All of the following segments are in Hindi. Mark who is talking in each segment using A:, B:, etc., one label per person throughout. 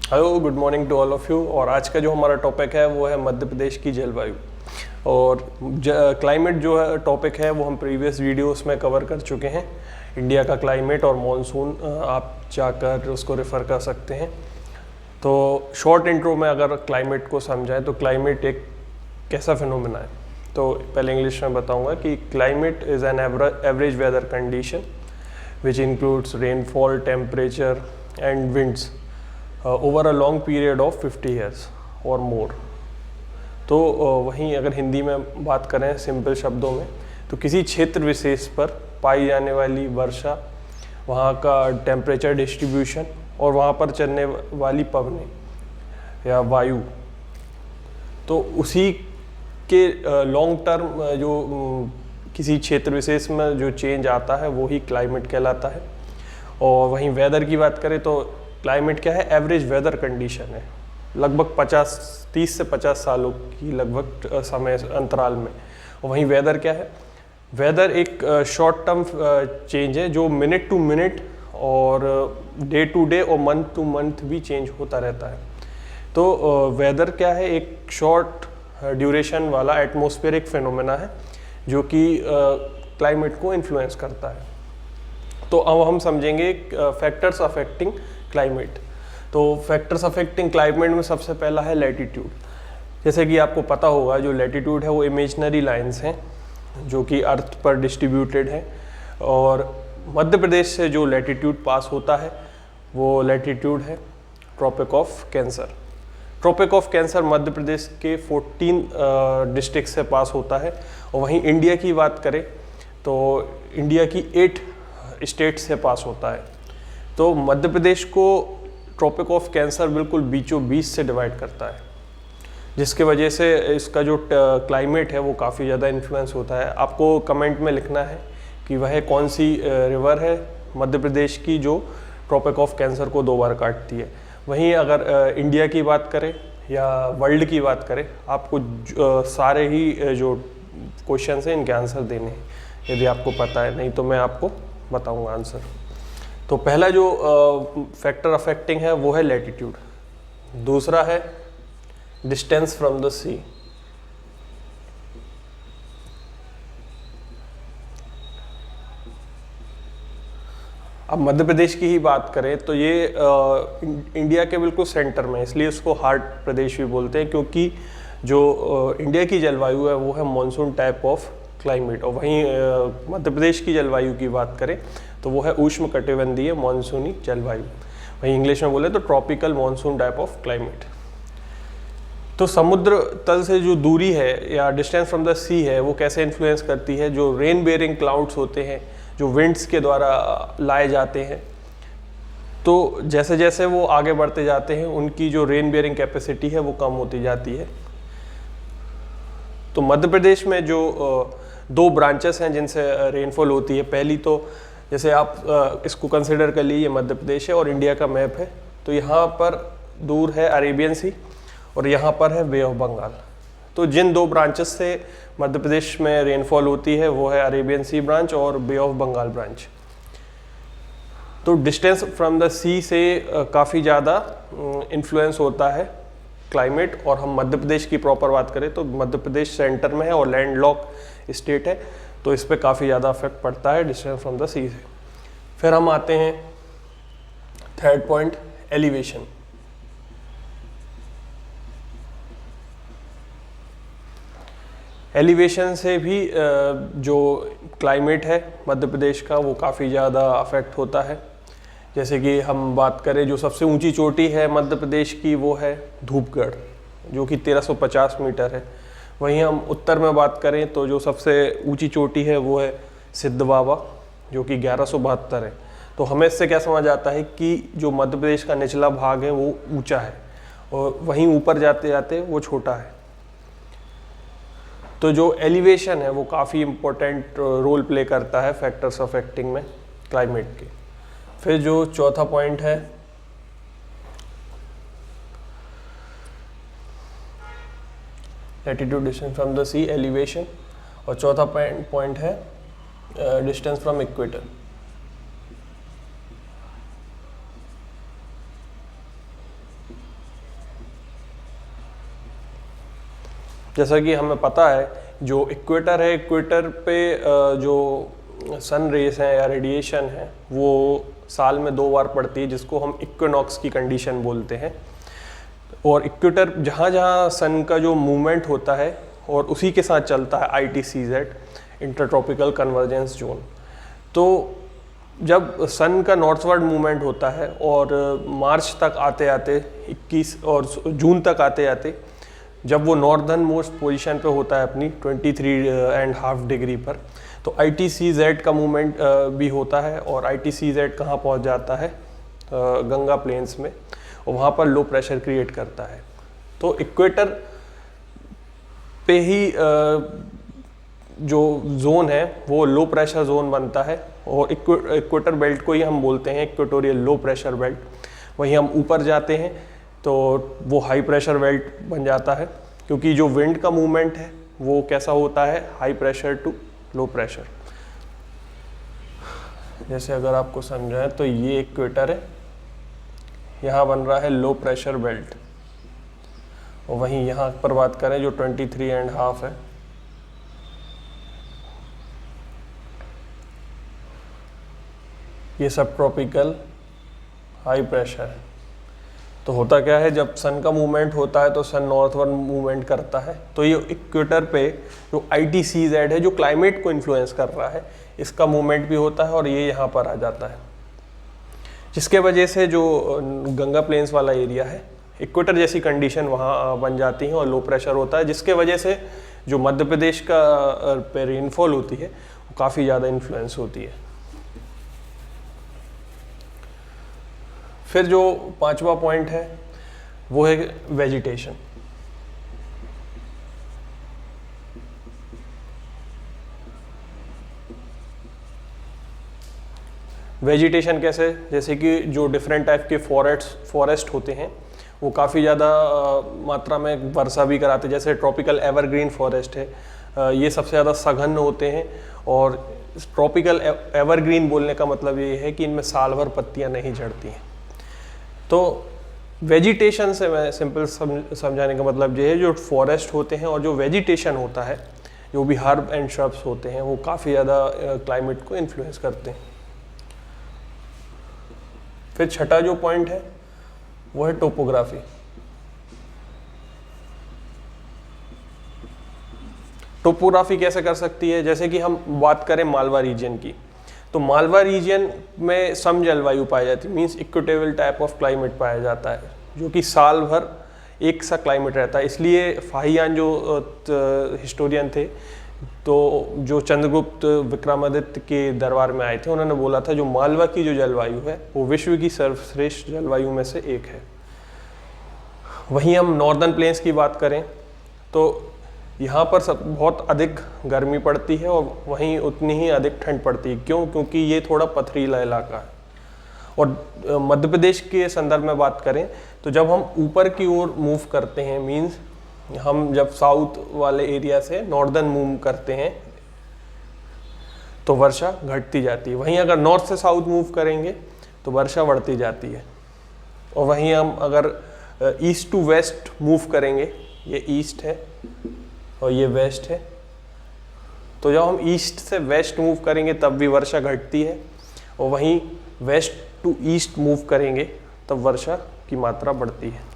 A: Hello, good morning to all of you. और आज का जो हमारा टॉपिक है वो है मध्य प्रदेश की जलवायु। और क्लाइमेट जो है टॉपिक है वो हम प्रीवियस वीडियोस में कवर कर चुके हैं। इंडिया का क्लाइमेट और मॉनसून आप जाकर उसको रेफ़र कर सकते हैं। तो शॉर्ट इंट्रो में अगर क्लाइमेट को समझाएं तो क्लाइमेट एक कैसा फिनोमेना है। तो पहले इंग्लिश में बताऊंगा कि climate is an average weather condition which includes rainfall, temperature and winds over a long period of 50 years और मोर। तो वहीं अगर हिंदी में बात करें सिंपल शब्दों में, तो किसी क्षेत्र विशेष पर पाई जाने वाली वर्षा, वहाँ का टेम्परेचर डिस्ट्रीब्यूशन और वहाँ पर चलने वाली पवनें या वायु, तो उसी के लॉन्ग टर्म जो किसी क्षेत्र विशेष में जो चेंज आता है वो ही क्लाइमेट कहलाता है। और वहीं वेदर की बात करें तो क्लाइमेट क्या है, एवरेज वेदर कंडीशन है, लगभग 30 से 50 सालों की लगभग समय अंतराल में। और वहीं वेदर क्या है, वेदर एक शॉर्ट टर्म चेंज है जो मिनट टू मिनट और डे टू डे और मंथ टू मंथ भी चेंज होता रहता है। तो वेदर क्या है, एक शॉर्ट ड्यूरेशन वाला एटमॉस्फेरिक फिनोमेना है जो कि क्लाइमेट को इन्फ्लुएंस करता है। तो अब हम समझेंगे फैक्टर्स अफेक्टिंग क्लाइमेट। तो फैक्टर्स अफेक्टिंग क्लाइमेट में सबसे पहला है लैटिट्यूड। जैसे कि आपको पता होगा जो लैटिट्यूड है वो इमेजिनरी लाइंस हैं जो कि अर्थ पर डिस्ट्रीब्यूटेड है। और मध्य प्रदेश से जो लैटिट्यूड पास होता है वो लैटिट्यूड है tropic of cancer. Tropic of cancer Madhya Pradesh के 14 डिस्ट्रिक्ट से पास होता है। और वहीं इंडिया की बात करें तो इंडिया की 8 स्टेट से पास होता है। तो मध्य प्रदेश को ट्रॉपिक ऑफ कैंसर बिल्कुल बीचों बीच से डिवाइड करता है, जिसके वजह से इसका जो क्लाइमेट है वो काफ़ी ज़्यादा इन्फ्लुएंस होता है। आपको कमेंट में लिखना है कि वह कौन सी रिवर है मध्य प्रदेश की जो ट्रॉपिक ऑफ कैंसर को 2 बार काटती है। वहीं अगर इंडिया की बात करें या वर्ल्ड की बात करें, आपको सारे ही जो क्वेश्चन हैं इनके आंसर देने हैं यदि आपको पता है, नहीं तो मैं आपको बताऊंगा आंसर। तो पहला जो फैक्टर अफेक्टिंग है वो है लैटिट्यूड। दूसरा है डिस्टेंस फ्रॉम द सी। अब मध्य प्रदेश की ही बात करें तो ये इंडिया के बिल्कुल सेंटर में, इसलिए उसको हार्ट प्रदेश भी बोलते हैं, क्योंकि जो इंडिया की जलवायु है वो है मॉनसून टाइप ऑफ क्लाइमेट। और वहीं मध्य प्रदेश की जलवायु की बात करें तो वो है उष्णकटिबंधीय मानसूनी जलवायु। वहीं इंग्लिश में बोले तो tropical monsoon type of climate. तो समुद्र तल से जो दूरी है या डिस्टेंस फ्रॉम द सी है वो कैसे इन्फ्लुएंस करती है, जो रेन बेयरिंग क्लाउड्स होते हैं जो विंड्स के द्वारा लाए जाते हैं, तो जैसे जैसे वो आगे बढ़ते जाते हैं उनकी जो रेन बेयरिंग कैपेसिटी है वो कम होती जाती है। तो मध्य प्रदेश में जो 2 ब्रांचेस हैं जिनसे रेनफॉल होती है, पहली तो जैसे आप इसको कंसिडर कर लीजिए मध्य प्रदेश है और इंडिया का मैप है, तो यहाँ पर दूर है अरेबियन सी और यहाँ पर है बे ऑफ बंगाल। तो जिन 2 ब्रांचेस से मध्य प्रदेश में रेनफॉल होती है वो है अरेबियन सी ब्रांच और बे ऑफ बंगाल ब्रांच। तो डिस्टेंस फ्रॉम द सी से काफ़ी ज़्यादा इन्फ्लुएंस होता है क्लाइमेट। और हम मध्य प्रदेश की प्रॉपर बात करें तो मध्य प्रदेश सेंटर में है और लैंडलॉक स्टेट है, तो इस पर काफ़ी ज़्यादा इफेक्ट पड़ता है डिस्टेंस फ्रॉम द सी से। फिर हम आते हैं थर्ड पॉइंट, एलिवेशन। एलिवेशन से भी जो क्लाइमेट है मध्य प्रदेश का वो काफ़ी ज़्यादा अफेक्ट होता है। जैसे कि हम बात करें जो सबसे ऊंची चोटी है मध्य प्रदेश की वो है धूपगढ़ जो कि 1350 मीटर है। वहीं हम उत्तर में बात करें तो जो सबसे ऊंची चोटी है वो है सिद्ध बाबा जो कि 1172 है। तो हमें इससे क्या समझ आता है कि जो मध्य प्रदेश का निचला भाग है वो ऊंचा है और वहीं ऊपर जाते जाते वो छोटा है। तो जो एलिवेशन है वो काफ़ी इम्पोर्टेंट रोल प्ले करता है फैक्टर्स अफेक्टिंग में क्लाइमेट के। फिर जो चौथा पॉइंट है latitude distance from the sea, elevation, और चौथा पॉइंट है डिस्टेंस फ्रॉम इक्वेटर। जैसा कि हमें पता है जो इक्वेटर है, इक्वेटर पे जो सन रेस हैं या रेडिएशन है वो साल में 2 बार पड़ती है, जिसको हम इक्विनॉक्स की कंडीशन बोलते हैं। और इक्वेटर जहाँ जहाँ सन का जो मूवमेंट होता है और उसी के साथ चलता है ITCZ, इंटरट्रॉपिकल कन्वर्जेंस जोन। तो जब सन का नॉर्थवर्ड मूवमेंट होता है और मार्च तक आते आते 21 और जून तक आते आते जब वो नॉर्दर्न मोस्ट पोजीशन पे होता है अपनी 23.5 डिग्री पर, तो ITCZ का मूवमेंट भी होता है। और ITCZ कहाँ पहुँच जाता है, गंगा प्लेन्स में, और वहाँ पर लो प्रेशर क्रिएट करता है। तो इक्वेटर पे ही जो जोन है वो लो प्रेशर जोन बनता है, और इक्वेटर बेल्ट को ही हम बोलते हैं इक्वेटोरियल लो प्रेशर बेल्ट। वहीं हम ऊपर जाते हैं तो वो हाई प्रेशर बेल्ट बन जाता है, क्योंकि जो विंड का मूवमेंट है वो कैसा होता है, high pressure to low pressure. जैसे अगर आपको समझाएं तो ये इक्वेटर है, यहाँ बन रहा है लो प्रेशर बेल्ट, और वहीं यहाँ पर बात करें जो 23.5 है, ये सब ट्रॉपिकल हाई प्रेशर है। तो होता क्या है, जब सन का मूवमेंट होता है तो सन नॉर्थवर्ड मूवमेंट करता है, तो ये इक्वेटर पे जो ITCZ है जो क्लाइमेट को इन्फ्लुएंस कर रहा है, इसका मूवमेंट भी होता है और ये यहाँ पर आ जाता है, जिसके वजह से जो गंगा प्लेन्स वाला एरिया है, इक्वेटर जैसी कंडीशन वहाँ बन जाती है और लो प्रेशर होता है, जिसके वजह से जो मध्य प्रदेश का पे रेनफॉल होती है वो काफ़ी ज़्यादा इन्फ्लुएंस होती है। फिर जो 5वां पॉइंट है वो है वेजिटेशन। वेजिटेशन कैसे, जैसे कि जो डिफरेंट टाइप के फॉरेस्ट होते हैं वो काफ़ी ज़्यादा मात्रा में वर्षा भी कराते हैं। जैसे ट्रॉपिकल एवरग्रीन फॉरेस्ट है, ये सबसे ज़्यादा सघन होते हैं। और ट्रॉपिकल एवरग्रीन बोलने का मतलब ये है कि इनमें साल भर पत्तियाँ नहीं झड़ती हैं। तो वेजिटेशन से मैं सिंपल समझाने का मतलब ये है, जो फॉरेस्ट होते हैं और जो वेजिटेशन होता है, जो भी हर्ब एंड श्रब्स होते हैं, वो काफ़ी ज़्यादा क्लाइमेट को इन्फ्लुएंस करते हैं। फिर छठा जो पॉइंट है वो है टोपोग्राफी। टोपोग्राफी कैसे कर सकती है, जैसे कि हम बात करें मालवा रीजन की, तो मालवा रीजन में सम जलवायु पाई जाती है, मींस इक्वेटेबल टाइप ऑफ क्लाइमेट पाया जाता है, जो कि साल भर एक सा क्लाइमेट रहता है। इसलिए फाहियान जो हिस्टोरियन थे, तो जो चंद्रगुप्त विक्रमादित्य के दरबार में आए थे, उन्होंने बोला था जो मालवा की जो जलवायु है वो विश्व की सर्वश्रेष्ठ जलवायु में से एक है। वहीं हम नॉर्दर्न प्लेन्स की बात करें तो यहाँ पर बहुत अधिक गर्मी पड़ती है और वहीं उतनी ही अधिक ठंड पड़ती है। क्यों? क्योंकि ये थोड़ा पथरीला इलाका है। और मध्य प्रदेश के संदर्भ में बात करें तो जब हम ऊपर की ओर मूव करते हैं, मीन्स हम जब साउथ वाले एरिया से नॉर्दर्न मूव करते हैं तो वर्षा घटती जाती है। वहीं अगर नॉर्थ से साउथ मूव करेंगे तो वर्षा बढ़ती जाती है। और वहीं हम अगर ईस्ट टू वेस्ट मूव करेंगे, ये ईस्ट है और ये वेस्ट है, तो जब हम ईस्ट से वेस्ट मूव करेंगे तब भी वर्षा घटती है, और वहीं वेस्ट टू ईस्ट मूव करेंगे तब वर्षा की मात्रा बढ़ती है।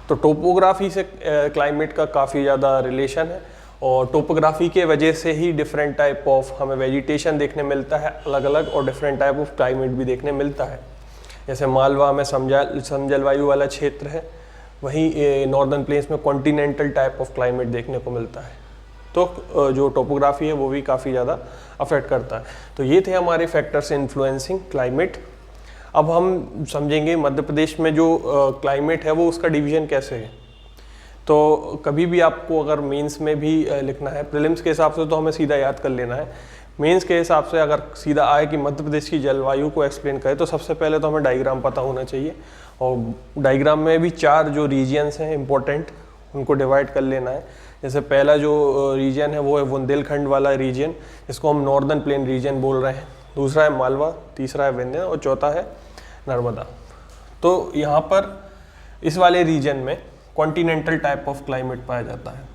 A: तो टोपोग्राफी से क्लाइमेट का काफ़ी ज़्यादा रिलेशन है, और टोपोग्राफी के वजह से ही डिफरेंट टाइप ऑफ हमें वेजिटेशन देखने मिलता है अलग अलग, और डिफरेंट टाइप ऑफ क्लाइमेट भी देखने मिलता है। जैसे मालवा में सम जलवायु वाला क्षेत्र है, वहीं नॉर्दर्न प्लेन्स में कॉन्टिनेंटल टाइप ऑफ क्लाइमेट देखने को मिलता है। तो जो टोपोग्राफी है वो भी काफ़ी ज़्यादा अफेक्ट करता है। तो ये थे हमारे फैक्टर्स इन्फ्लुएंसिंग क्लाइमेट। अब हम समझेंगे मध्य प्रदेश में जो क्लाइमेट है वो उसका डिवीज़न कैसे है। तो कभी भी आपको अगर मेंस में भी लिखना है, प्रीलिम्स के हिसाब से तो हमें सीधा याद कर लेना है, मेंस के हिसाब से अगर सीधा आए कि मध्य प्रदेश की जलवायु को एक्सप्लेन करें तो सबसे पहले तो हमें डायग्राम पता होना चाहिए, और डायग्राम में भी 4 जो रीजन्स हैं इंपॉर्टेंट, उनको डिवाइड कर लेना है। जैसे पहला जो रीजन है वो है बुंदेलखंड वाला रीजन, जिसको हम नॉर्दर्न प्लेन रीजन बोल रहे हैं। दूसरा है मालवा, तीसरा है विंध्य और चौथा है नर्मदा। तो यहाँ पर इस वाले रीजन में कॉन्टिनेंटल टाइप ऑफ क्लाइमेट पाया जाता है।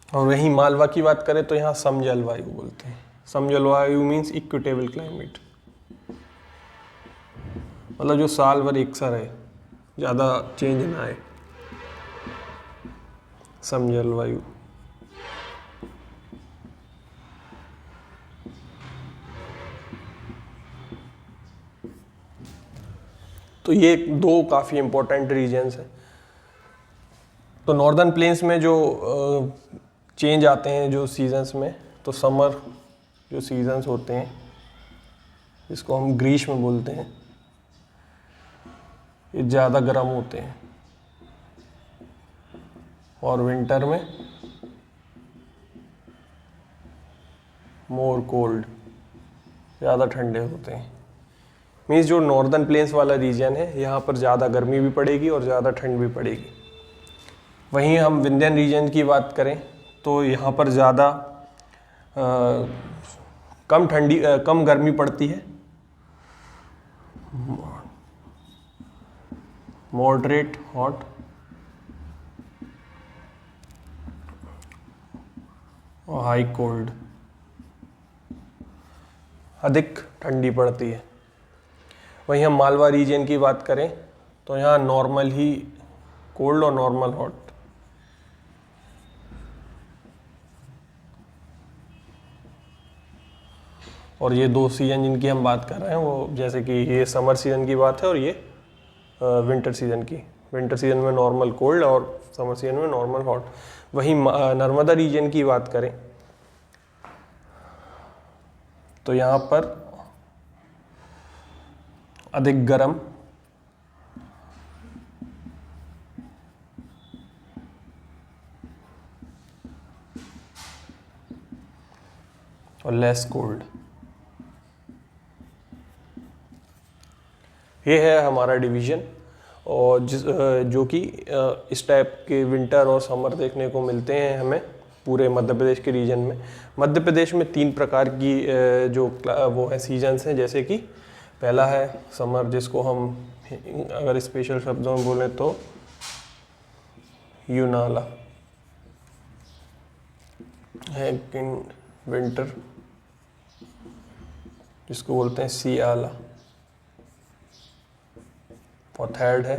A: और वहीं मालवा की बात करें तो यहाँ सम जलवायु बोलते हैं। सम जलवायु मीन्स इक्विटेबल क्लाइमेट, मतलब जो साल भर एक सा रहे, ज़्यादा चेंज ना आए, सम जलवायु। तो ये दो काफ़ी इम्पोर्टेंट रीजन्स हैं। तो नॉर्दर्न प्लेन्स में जो चेंज आते हैं जो सीजन्स में, तो समर जो सीजन्स होते हैं जिसको हम ग्रीष्म बोलते हैं, ये ज़्यादा गर्म होते हैं, और विंटर में मोर कोल्ड, ज़्यादा ठंडे होते हैं। मीन्स जो नॉर्दर्न प्लेन्स वाला रीजन है यहाँ पर ज़्यादा गर्मी भी पड़ेगी और ज़्यादा ठंड भी पड़ेगी। वहीं हम विंध्यन रीजन की बात करें तो यहाँ पर ज़्यादा कम गर्मी पड़ती है, मॉडरेट हॉट, और हाई कोल्ड, अधिक ठंडी पड़ती है। वहीं हम मालवा रीजन की बात करें तो यहाँ नॉर्मल ही कोल्ड और नॉर्मल हॉट। और ये दो सीजन जिनकी हम बात कर रहे हैं वो, जैसे कि ये समर सीजन की बात है और ये विंटर सीजन की। विंटर सीजन में नॉर्मल कोल्ड और समर सीजन में नॉर्मल हॉट। वहीं नर्मदा रीजन की बात करें तो यहाँ पर अधिक गर्म और लेस कोल्ड। ये है हमारा डिवीज़न, और जो कि इस टाइप के विंटर और समर देखने को मिलते हैं हमें पूरे मध्य प्रदेश के रीजन में। मध्य प्रदेश में 3 प्रकार की जो वो है सीजन्स हैं, जैसे कि पहला है समर, जिसको हम अगर स्पेशल शब्दों में बोलें तो यूनाला है। विंटर जिसको बोलते हैं सियाला। और थर्ड है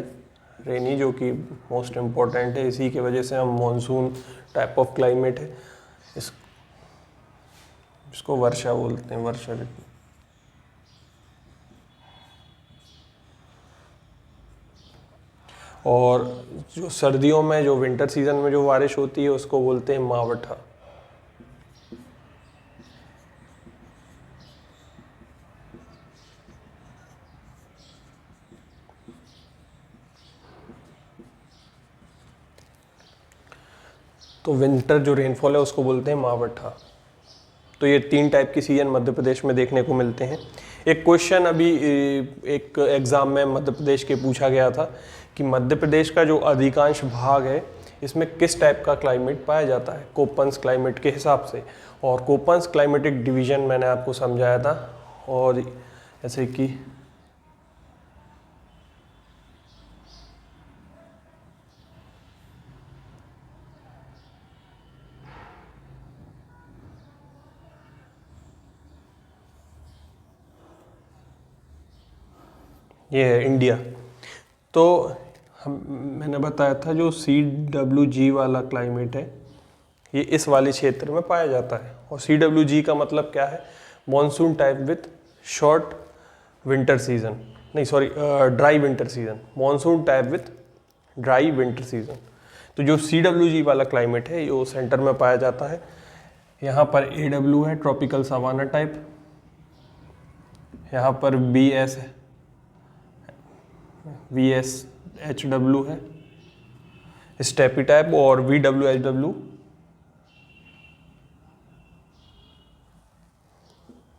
A: रेनी, जो कि मोस्ट इम्पॉर्टेंट है, इसी की वजह से हम मॉनसून टाइप ऑफ क्लाइमेट है, इसको वर्षा बोलते हैं, वर्षा ऋतु। और जो सर्दियों में, जो विंटर सीजन में जो बारिश होती है उसको बोलते हैं मावठा। तो विंटर जो रेनफॉल है उसको बोलते हैं मावठा। तो ये 3 टाइप की सीजन मध्य प्रदेश में देखने को मिलते हैं। एक क्वेश्चन अभी एक एग्ज़ाम में मध्य प्रदेश के पूछा गया था कि मध्य प्रदेश का जो अधिकांश भाग है इसमें किस टाइप का क्लाइमेट पाया जाता है कोपन्स क्लाइमेट के हिसाब से। और कोपन्स क्लाइमेटिक डिवीज़न मैंने आपको समझाया था, और जैसे कि ये है इंडिया। तो मैंने बताया था जो CWG वाला क्लाइमेट है ये इस वाले क्षेत्र में पाया जाता है। और CWG का मतलब क्या है? Monsoon type with short winter season, नहीं sorry, dry winter season. Monsoon type with dry winter season. तो जो CWG वाला क्लाइमेट है ये सेंटर में पाया जाता है। यहाँ पर AW है, ट्रॉपिकल सवाना टाइप। यहाँ पर VSHW है, स्टेपी टाइप। और VWHW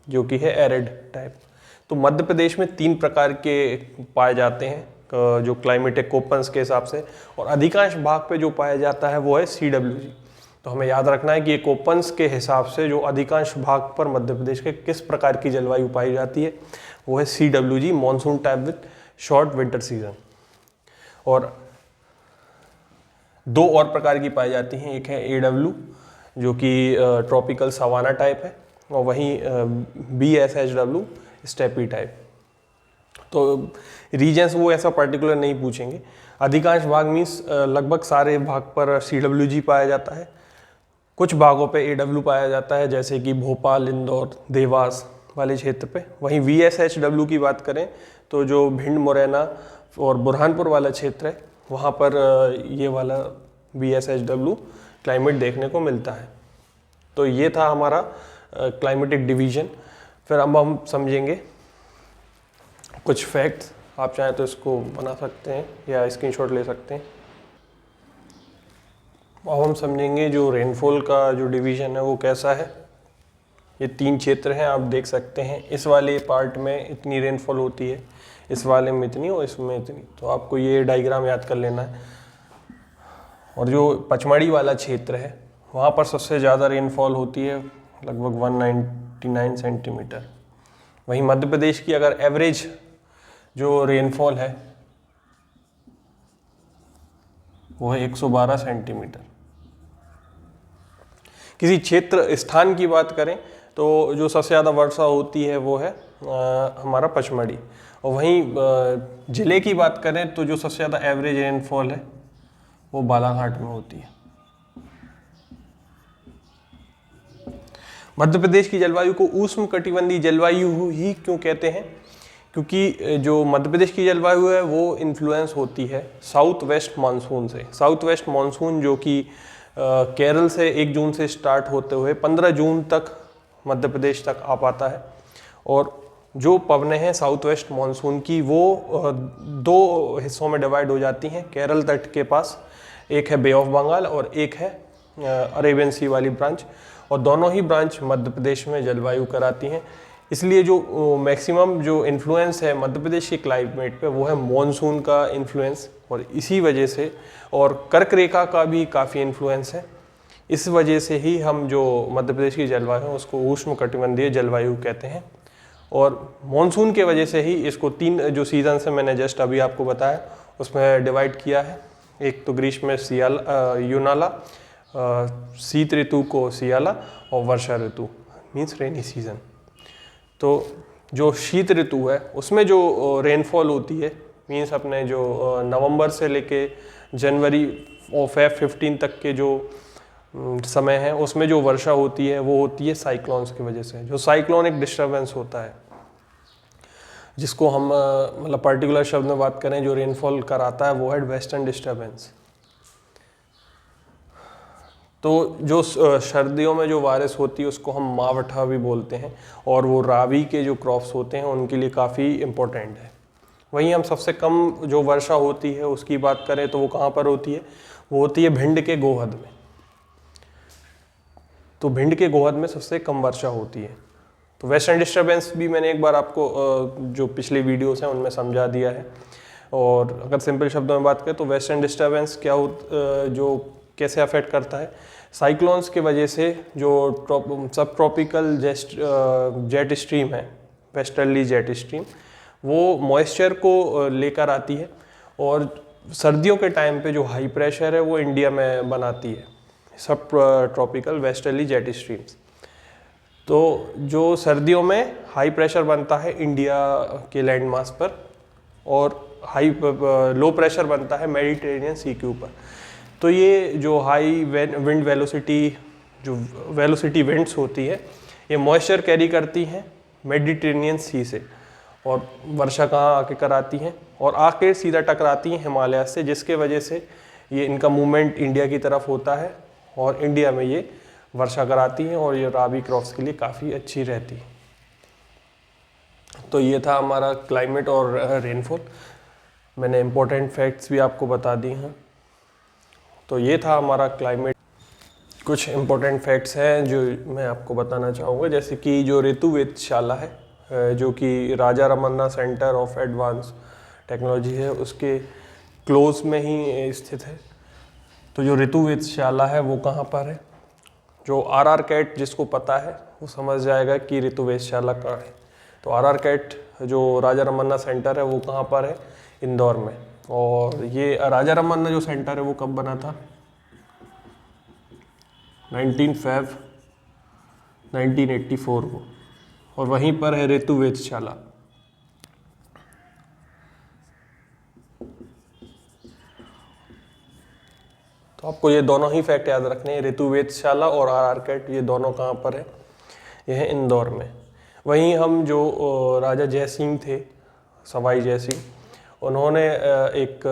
A: जो कि है एरिड टाइप। तो मध्य प्रदेश में 3 प्रकार के पाए जाते हैं जो क्लाइमेटिक कोपन्स के हिसाब से, और अधिकांश भाग पे जो पाया जाता है वो है CWG। तो हमें याद रखना है कि ये कोपन्स के हिसाब से जो अधिकांश भाग पर मध्य प्रदेश के किस प्रकार की जलवायु पाई जाती है वो है CWG, monsoon type with short winter season. और दो और प्रकार की पाई जाती हैं, एक है AW जो कि ट्रॉपिकल सवाना टाइप है, और वहीं BSHW स्टेपी टाइप। तो रीजन्स वो ऐसा पर्टिकुलर नहीं पूछेंगे, अधिकांश भाग मीन्स लगभग सारे भाग पर CWG पाया जाता है, कुछ भागों पे AW पाया जाता है जैसे कि भोपाल, इंदौर, देवास वाले क्षेत्र पे। वहीं VSHW की बात करें तो जो भिंड, मुरैना और बुरहानपुर वाला क्षेत्र है वहाँ पर ये वाला VSHW क्लाइमेट देखने को मिलता है। तो ये था हमारा क्लाइमेटिक डिवीजन। फिर अब हम समझेंगे कुछ फैक्ट्स। आप चाहें तो इसको बना सकते हैं या स्क्रीनशॉट ले सकते हैं। अब हम समझेंगे जो रेनफॉल का जो डिवीजन है वो कैसा है। ये 3 क्षेत्र हैं, आप देख सकते हैं। इस वाले पार्ट में इतनी रेनफॉल होती है, इस वाले में इतनी और इसमें इतनी। तो आपको ये डायग्राम याद कर लेना है। और जो पचमढ़ी वाला क्षेत्र है वहाँ पर सबसे ज़्यादा रेनफॉल होती है, लगभग 199 सेंटीमीटर। वहीं मध्य प्रदेश की अगर एवरेज जो रेनफॉल है वो है 112 सेंटीमीटर। किसी क्षेत्र स्थान की बात करें तो जो सबसे ज़्यादा वर्षा होती है वो है हमारा पचमढ़ी। और वहीं ज़िले की बात करें तो जो सबसे ज़्यादा एवरेज रेनफॉल है वो बालाघाट में होती है। मध्य प्रदेश की जलवायु को उष्णकटिबंधीय जलवायु ही क्यों कहते हैं? क्योंकि जो मध्य प्रदेश की जलवायु है वो इन्फ्लुएंस होती है साउथ वेस्ट मानसून से। साउथ वेस्ट मानसून जो कि केरल से 1 जून से स्टार्ट होते हुए 15 जून तक मध्य प्रदेश तक आ पाता है। और जो पवनें हैं साउथ वेस्ट मानसून की वो 2 हिस्सों में डिवाइड हो जाती हैं केरल तट के पास। एक है बे ऑफ बंगाल और एक है अरेबियन सी वाली ब्रांच, और दोनों ही ब्रांच मध्य प्रदेश में जलवायु कराती हैं। इसलिए जो मैक्सिमम जो इन्फ्लुएंस है मध्य प्रदेश के क्लाइमेट पे वो है मॉनसून का इन्फ्लुएंस, और इसी वजह से और कर्क रेखा का भी काफ़ी इन्फ्लुएंस है। इस वजह से ही हम जो मध्य प्रदेश की जलवायु है उसको उष्णकटिबंधीय जलवायु कहते हैं। और मॉनसून के वजह से ही इसको 3 जो सीजन से मैंने जस्ट अभी आपको बताया उसमें डिवाइड किया है। एक तो ग्रीष्म में यूनाला, शीत ऋतु को सियाला, और वर्षा ऋतु मीन्स रेनी सीजन। तो जो शीत ऋतु है उसमें जो रेनफॉल होती है मीन्स अपने जो नवंबर से लेके जनवरी और Feb 15 तक के जो समय है उसमें जो वर्षा होती है वो होती है साइक्लोन्स की वजह से। जो साइक्लोन एक डिस्टर्बेंस होता है जिसको हम मतलब पर्टिकुलर शब्द में बात करें जो रेनफॉल कराता है वो है वेस्टर्न डिस्टर्बेंस। तो जो सर्दियों में जो बारिश होती है उसको हम मावठा भी बोलते हैं, और वो रावी के जो क्रॉप्स होते हैं उनके लिए काफ़ी इम्पोर्टेंट है। वहीं हम सबसे कम जो वर्षा होती है उसकी बात करें तो वो कहाँ पर होती है? वो होती है भिंड के गोहद में। तो भिंड के गोहद में सबसे कम वर्षा होती है। तो वेस्टर्न डिस्टर्बेंस भी मैंने एक बार आपको जो पिछले वीडियोस हैं उनमें समझा दिया है। और अगर सिंपल शब्दों में बात करें तो वेस्टर्न डिस्टर्बेंस क्या जो कैसे अफेक्ट करता है? साइक्लोन्स के वजह से जो सब ट्रॉपिकल जेट स्ट्रीम है, वेस्टर्ली जेट स्ट्रीम, वो मॉइस्चर को लेकर आती है, और सर्दियों के टाइम पे जो हाई प्रेशर है वो इंडिया में बनाती है सब ट्रॉपिकल वेस्टर्ली जेट स्ट्रीम्स। तो जो सर्दियों में हाई प्रेशर बनता है इंडिया के लैंड मास पर, और लो प्रेशर बनता है मेडिटेरेनियन सी के ऊपर। तो ये जो हाई विंड वेलोसिटी जो वेलोसिटी विंड्स होती है ये मॉइस्चर कैरी करती हैं मेडिटेरेनियन सी से, और वर्षा कहाँ आके कराती हैं? और आके सीधा टकराती हैं हिमालय से, जिसके वजह से ये इनका मूवमेंट इंडिया की तरफ होता है और इंडिया में ये वर्षा कराती हैं, और ये राबी क्रॉप्स के लिए काफ़ी अच्छी रहती है। तो ये था हमारा क्लाइमेट और रेनफॉल। मैंने इम्पोर्टेंट फैक्ट्स भी आपको बता दिए हैं। तो ये था हमारा क्लाइमेट। कुछ इम्पोर्टेंट फैक्ट्स हैं जो मैं आपको बताना चाहूँगा, जैसे कि जो ऋतु वेधशाला है जो कि Raja Ramanna centre of advance technology है उसके क्लोज में ही स्थित है। तो जो ऋतु वेधशाला है वो कहाँ पर है? जो आर कैट जिसको पता है वो समझ जाएगा कि ऋतु वेधशाला कहाँ है। तो आर कैट जो राजा रमन्ना सेंटर है वो कहाँ पर है? इंदौर में। और ये राजा रमन्ना जो सेंटर है वो कब बना था? 19 फ़रवरी 1984 को। और वहीं पर है ऋतु वेधशाला। तो आपको ये दोनों ही फैक्ट याद रखने हैं, ऋतु वेधशाला और आर कैट, ये दोनों कहाँ पर है? ये है इंदौर में। वहीं हम जो राजा जयसिंह थे, सवाई जयसिंह, उन्होंने एक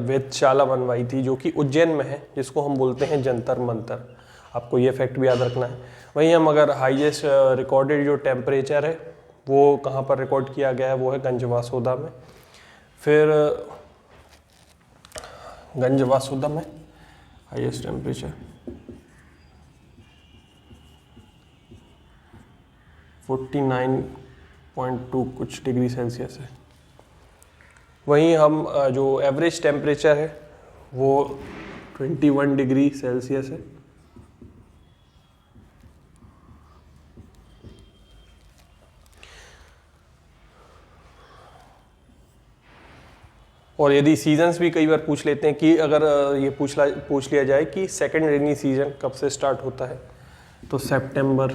A: वेधशाला बनवाई थी जो कि उज्जैन में है, जिसको हम बोलते हैं जंतर मंतर। आपको ये फैक्ट भी याद रखना है। वहीं हम अगर हाईएस्ट रिकॉर्डेड जो टेम्परेचर है वो कहाँ पर रिकॉर्ड किया गया है? वो है गंजवासोदा में। फिर गंजवासोदा में हाईएस्ट टेम्परेचर 49.2 कुछ डिग्री सेल्सियस है। वहीं हम जो एवरेज टेम्परेचर है वो 21 डिग्री सेल्सियस है। और यदि सीजन्स भी कई बार पूछ लेते हैं कि अगर ये पूछ लिया जाए कि सेकेंड रेनी सीजन कब से स्टार्ट होता है, तो सितंबर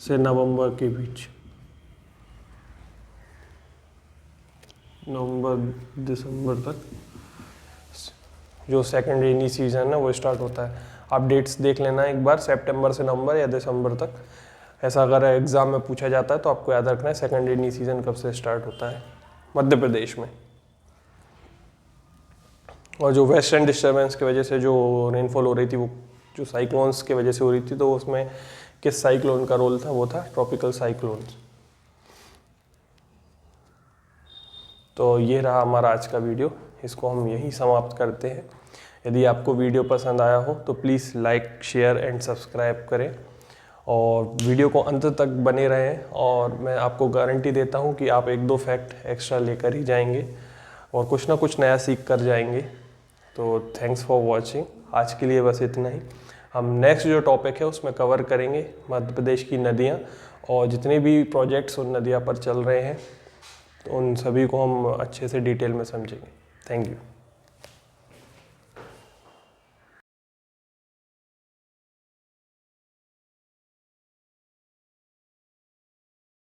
A: से नवंबर के बीच, नवंबर दिसंबर तक जो सेकेंड रेनी सीजन है वो स्टार्ट होता है। आप डेट्स देख लेना एक बार, सितंबर से नवंबर या दिसंबर तक। ऐसा अगर एग्जाम में पूछा जाता है तो आपको याद रखना है सेकेंड रेनी सीजन कब से स्टार्ट होता है मध्य प्रदेश में। और जो वेस्टर्न डिस्टर्बेंस की वजह से जो रेनफॉल हो रही थी वो जो साइक्लोन्स की वजह से हो रही थी, तो उसमें किस साइक्लोन का रोल था? वो था ट्रॉपिकल साइक्लोन्स। तो ये रहा हमारा आज का वीडियो, इसको हम यहीं समाप्त करते हैं। यदि आपको वीडियो पसंद आया हो तो please like, share and subscribe करें और वीडियो को अंत तक बने रहें। और मैं आपको गारंटी देता हूँ कि आप 1-2 फैक्ट एक्स्ट्रा लेकर ही जाएंगे और कुछ ना कुछ नया सीख कर जाएंगे। तो थैंक्स फॉर वॉचिंग। आज के लिए बस इतना ही। हम नेक्स्ट जो टॉपिक है उसमें कवर करेंगे मध्य प्रदेश की नदियाँ और जितने भी प्रोजेक्ट्स उन नदियाँ पर चल रहे हैं, तो उन सभी को हम अच्छे से डिटेल में समझेंगे। Thank you.